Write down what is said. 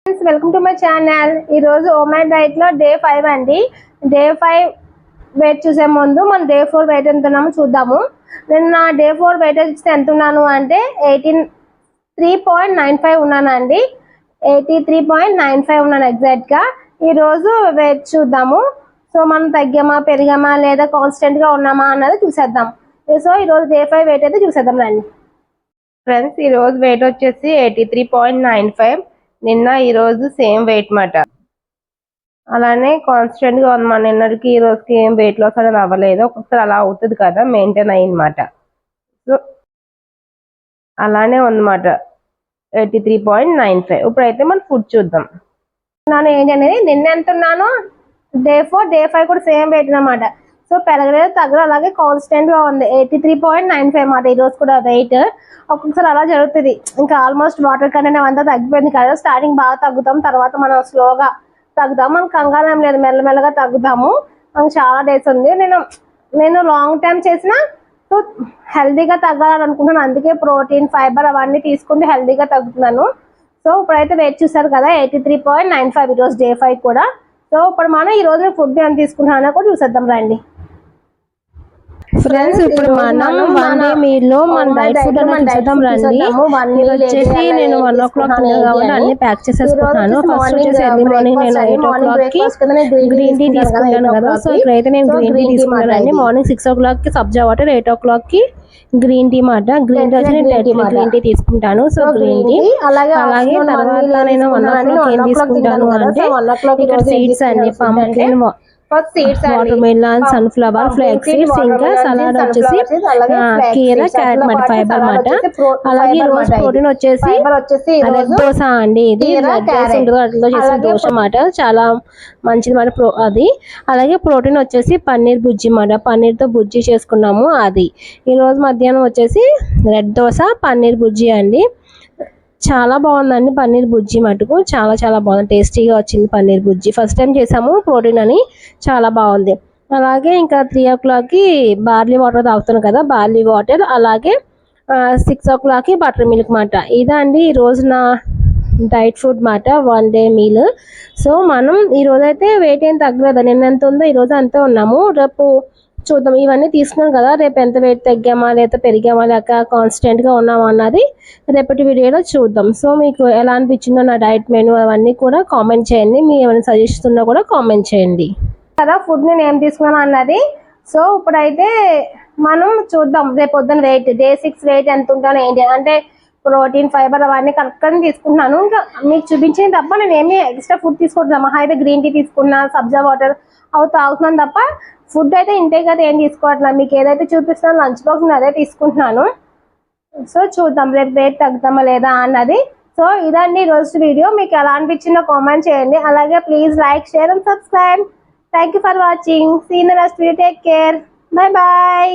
Welcome to my channel. ఈరోజు oh my diet లో day 5 అండి. డే 5 వెయిట్ చూసే ముందు మనం డే 4 వెయిట్ ఎంత ఉన్నామో చూద్దాము. నేను నా డే 4 వెయిట్ చూస్తే ఎంత ఉన్నాను అంటే 83.95 ఉన్నానండి. 83.95 ఉన్నాను ఎగ్జాక్ట్ గా. ఈరోజు వెయిట్ చూద్దాము. సో మనం తగ్గామా పెరిగామా లేదా కాన్స్టెంట్ గా ఉన్నామా అన్నది చూసేద్దాం. సో ఈరోజు డే 5 వెయిట్ అయితే చూసేద్దాం రండి ఫ్రెండ్స్. ఈరోజు వెయిట్ వచ్చేసి 83.95. నిన్న ఈరోజు సేమ్ వెయిట్ మాట, అలానే కాన్స్టెంట్ గా ఉందన్నమాట. నిన్నటికి ఈ రోజుకి ఏం వెయిట్ లాస్ అనేది అవ్వలేదు. ఒక్కొక్కసారి అలా అవుతుంది కదా, మెయింటైన్ అయ్యిందన్నమాట. సో అలానే ఉందన్నమాట 83.95. ఇప్పుడైతే మనం ఫుడ్ చూద్దాం. ఏంటి అనేది నిన్న ఎంత ఉన్నాను, డే 4 డే 5 కూడా సేమ్ వెయిట్ అన్నమాట. సో పెరగలేదు తగ్గలేదు, అలాగే కాన్స్టెంట్ గా ఉంది 83.95 అన్నమాట. ఈ రోజు కూడా వెయిట్ ఒక్కొక్కసారి అలా జరుగుతుంది. ఇంకా ఆల్మోస్ట్ వాటర్ కంటెంట్ అంతా తగ్గిపోయింది కదా. స్టార్టింగ్ బాగా తగ్గుతాం, తర్వాత మనం స్లోగా తగ్గుతాం. మనం కంగారం లేదు, మెల్లమెల్లగా తగ్గుతాము. మనకు చాలా డేస్ ఉంది. నేను లాంగ్ టైం చేసిన సో హెల్దీగా తగ్గాలని అనుకుంటున్నాను. అందుకే ప్రోటీన్ ఫైబర్ అవన్నీ తీసుకుంటే హెల్దీగా తగ్గుతున్నాను. సో ఇప్పుడైతే వెయిట్ చూసారు కదా 83.95 ఈరోజు డే 5 కూడా. సో ఇప్పుడు మనం ఈ రోజు ఫుడ్ ఎంత తీసుకుంటున్నానో కూడా చూసేద్దాం రండి ఫ్రెండ్స్. ఇప్పుడు మనం 1 డే మీల్ లో మన డైట్ ఫుడ్ అనేది చూద్దాం రండి. ఇది వచ్చేసి నేను 1 o'clock తిన్నాను కాబట్టి అన్ని ప్యాక్ చేసేసుకుంటున్నాను. ఫస్ట్ వచ్చేసి ఎర్లీ మార్నింగ్ నేను 8 o'clock కి గ్రీన్ టీ తీసుకుంటాను కదా. సో ఇక్కడైతే నేను గ్రీన్ టీ తీసుకున్నానండి. మార్నింగ్ 6 o'clock కి సబ్జా వాటర్, 8 o'clock కి గ్రీన్ టీ మాట. గ్రీన్ టీ వచ్చి నేను గ్రీన్ టీ తీసుకుంటాను. సో గ్రీన్ టీ అలాగే తర్వాత నేను 1 o'clock ఏం తీసుకుంటాను అంటే ఇక్కడ సీడ్స్ అండి, pumpkin, water melon, sunflower, flax seeds, ఇంకా సలాడ్ వచ్చేసి కీర, క్యారెట్ మాట, ఫైబర్ మాట. అలాగే రోజు ప్రోటీన్ వచ్చేసి రెడ్ దోశ అండి. ఇది రెడ్ దోశ ఉంటుంది, అట్లా చేసిన దోశ మాట, చాలా మంచిది మాట అది. అలాగే ప్రోటీన్ వచ్చేసి పన్నీర్ బుజ్జి మాట, పన్నీర్ తో బుజ్జి చేసుకున్నాము అది. ఈ రోజు మధ్యాహ్నం వచ్చేసి రెడ్ దోశ పన్నీర్ బుజ్జి అండి. చాలా బాగుందండి పన్నీర్ బుజ్జి మటుకు, చాలా చాలా బాగుంది, టేస్టీగా వచ్చింది పన్నీర్ బుజ్జి. ఫస్ట్ టైం చేసాము, ప్రోటీన్ అని చాలా బాగుంది. అలాగే ఇంకా 3 o'clock కి బార్లీ వాటర్ తాగుతాను కదా, బార్లీ వాటర్. అలాగే 6 o'clock కి బటర్ మిల్క్ మాట. ఇదండి ఈ రోజు నా డైట్ ఫుడ్ మాట, 1 డే మీల్. సో మనం ఈ రోజు అయితే వెయిట్ ఏం తగ్గలేదు. నిన్న ఎంత ఉందో ఈ రోజు అంతే ఉన్నాము. రేపు చూద్దాం, ఇవన్నీ తీసుకున్నాం కదా, రేపు ఎంత వెయిట్ తగ్గామా లేదా పెరిగామా లేక కాన్స్టెంట్ గా ఉన్నామా అన్నది రేపటి వీడియోలో చూద్దాం. సో మీకు ఎలా అనిపించిందో నా డైట్ మెనూ అవన్నీ కూడా కామెంట్ చేయండి. మీ ఏమైనా సజెషన్స్ ఉన్నా కూడా కామెంట్ చేయండి కదా, ఫుడ్ నేను ఏం తీసుకున్నాను అన్నది. సో ఇప్పుడైతే మనం చూద్దాం రేపు పొద్దున వెయిట్, డే 6 వెయిట్ ఎంత ఉంటాను ఏంటి అంటే ప్రోటీన్ ఫైబర్ అవన్నీ కరెక్ట్గా తీసుకుంటున్నాను. ఇంకా మీకు చూపించింది తప్ప నేను ఏమి ఎక్స్ట్రా ఫుడ్ తీసుకుంటున్నాను. మహా అయితే గ్రీన్ టీ తీసుకున్నా, సబ్జా వాటర్ అవి తాగుతున్నాను తప్ప ఫుడ్ అయితే ఇంటేక్ అయితే ఏం తీసుకోవట్లేదు. మీకు ఏదైతే చూపిస్తున్నాను లంచ్ బాక్స్ అదే తీసుకుంటున్నాను. సో చూద్దాం రేపు వెయిట్ తగ్గుతామా లేదా అన్నది. సో ఇదండి రోజు వీడియో. మీకు ఎలా అనిపించిందో కామెంట్ చేయండి. అలాగే please like, share and subscribe. Thank you for watching. See you in the next video. Take care. Bye bye.